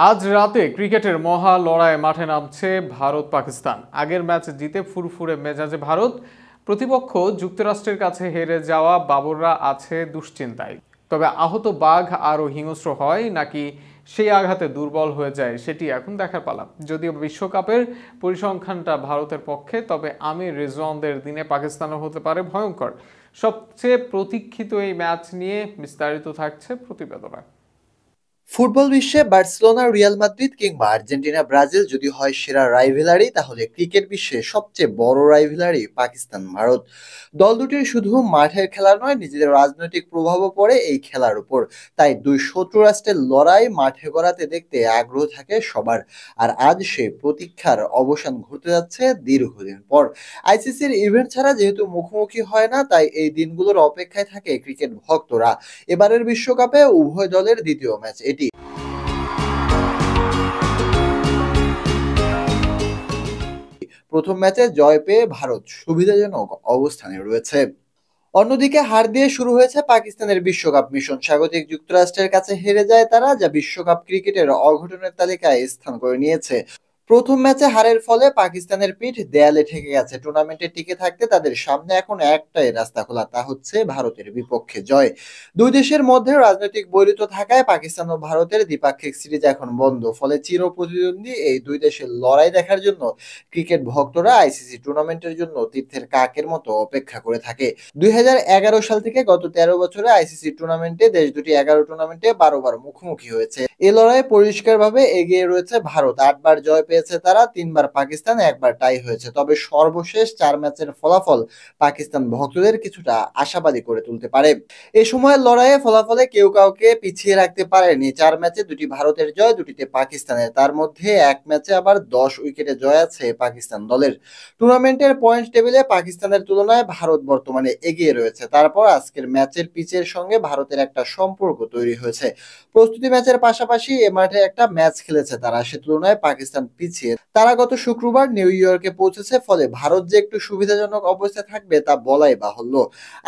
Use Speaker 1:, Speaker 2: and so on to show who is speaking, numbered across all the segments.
Speaker 1: আজ রাতে ক্রিকেটের মহা লড়াইয়ে মাঠে নামছে ভারত পাকিস্তান। আগের ম্যাচ জিতে ফুরফুরে মেজাজে ভারত। প্রতিপক্ষ যুক্তরাষ্ট্রের কাছে হেরে যাওয়া বাবররা আছে দুশ্চিন্তায়। তবে আহত বাঘ আরও হিংস্র হয় নাকি সেই আঘাতে দুর্বল হয়ে যায় সেটি এখন দেখার পালা। যদিও বিশ্বকাপের পরিসংখ্যানটা ভারতের পক্ষে, তবে আমির রিজওয়ানদের দিনে পাকিস্তানও হতে পারে ভয়ঙ্কর। সবচেয়ে প্রতীক্ষিত এই ম্যাচ নিয়ে বিস্তারিত থাকছে প্রতিবেদনে।
Speaker 2: ফুটবল বিশ্বে বার্সেলোনা, রিয়াল মাদ্রিদ কিংবা আর্জেন্টিনা, ব্রাজিল যদি হয় সেরা রাইভেলারি, তাহলে ক্রিকেট বিশ্বে সবচেয়ে বড় রাইভেলারি পাকিস্তান ভারত। দল দুটির শুধু মাঠের খেলা নয়, নিজেদের রাজনৈতিক প্রভাবও পড়ে এই খেলার উপর। তাই দুই শত্রু রাষ্ট্রের লড়াই মাঠে গড়াতে দেখতে আগ্রহ থাকে সবার। আর আজ সেই প্রতীক্ষার অবসান ঘটতে যাচ্ছে দীর্ঘদিন পর। আইসিসির ইভেন্ট ছাড়া যেহেতু মুখোমুখি হয় না, তাই এই দিনগুলোর অপেক্ষায় থাকে ক্রিকেট ভক্তরা। এবারের বিশ্বকাপে উভয় দলের দ্বিতীয় ম্যাচ এটি। প্রথম ম্যাচে জয় পেয়ে ভারত সুবিধাজনক অবস্থানে রয়েছে। অন্যদিকে হার দিয়ে শুরু হয়েছে পাকিস্তানের বিশ্বকাপ মিশন। স্বাগতিক যুক্তরাষ্ট্রের কাছে হেরে যায় তারা, যা বিশ্বকাপ ক্রিকেটের অঘটনের তালিকায় স্থান করে নিয়েছে। প্রথম ম্যাচে হারের ফলে পাকিস্তানের পিঠ দেয়ালে ঠেকে গেছে। টুর্নামেন্টে টিকে থাকতে তাদের সামনে এখন একটাই রাস্তা খোলা, তা হচ্ছে ভারতের বিপক্ষে জয়। দুই দেশের মধ্যে রাজনৈতিক বৈরিতা থাকায় পাকিস্তান ও ভারতের দ্বিপাক্ষিক সিরিজ এখন বন্ধ। ফলে চির প্রতিদ্বন্দ্বী এই দুই দেশের লড়াই দেখার জন্য ক্রিকেট ভক্তরা আইসিসি টুর্নামেন্টের জন্য তীর্থের কাকের মতো অপেক্ষা করে থাকে। 2011 সাল থেকে গত 13 বছরে আইসিসি টুর্নামেন্টে দেশ দুটি 11 টুর্নামেন্টে 12 বার মুখোমুখি হয়েছে। এ লড়াই পরিষ্কারভাবে এগিয়ে রয়েছে ভারত। 8 বার জয় পেয়েছে তারা, 3 বার পাকিস্তান, 1 বার টাই হয়েছে। তবে সর্বশেষ 4 ম্যাচের ফলাফল পাকিস্তান ভক্তদের কিছুটা আশাবাদী করে তুলতে পারে। এ সময়ের লড়াইয়ে ফলাফলে কেউ কাউকে পিছিয়ে রাখতে পারেনি। 4 ম্যাচে 2টি ভারতের জয়, 2টিতে পাকিস্তানের। তার মধ্যে এক ম্যাচে আবার 10 উইকেটে জয় আছে পাকিস্তান দলের। টুর্নামেন্টের পয়েন্ট টেবিলে পাকিস্তানের তুলনায় ভারত বর্তমানে এগিয়ে রয়েছে। তারপর আজকের ম্যাচের পিচের সঙ্গে ভারতের একটা সম্পর্ক তৈরি হয়েছে। প্রস্তুতি ম্যাচের পাশাপাশি এ মাঠে একটা ম্যাচ খেলেছে তারা, সে তুলনায় পাকিস্তান পিছিয়ে। তারা গত শুক্রবার নিউ ইয়র্কে পৌঁছেছে, ফলে ভারত যে একটু সুবিধাজনক অবস্থায় থাকবে তা বলাই বাহুল্য।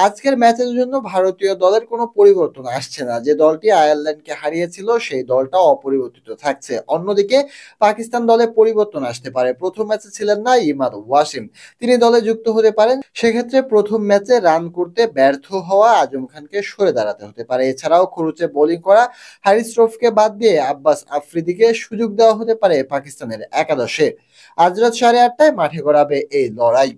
Speaker 2: আজকের ম্যাচের জন্য ভারতীয় দলের কোনো পরিবর্তন আসছে না। যে দলটি আয়ারল্যান্ডকে হারিয়েছিল সেই দলটা অপরিবর্তিত থাকছে। অন্যদিকে পাকিস্তান দলে পরিবর্তন আসতে পারে। প্রথম ম্যাচে ছিলেন না ইমাদ ওয়াসিম, তিনি দলে যুক্ত হতে পারেন। সেক্ষেত্রে প্রথম ম্যাচে রান করতে ব্যর্থ হওয়া আজম খানকে সরে দাঁড়াতে হতে পারে। এছাড়াও খরুচে বোলিং করা হারিস রফকে বাদ দিয়ে আব্বাস আফ্রিদিকে সুযোগ দেওয়া হতে পারে পাকিস্তানের একাদশে। আজ রাত 8:30টায় মাঠে গড়াবে এই লড়াই।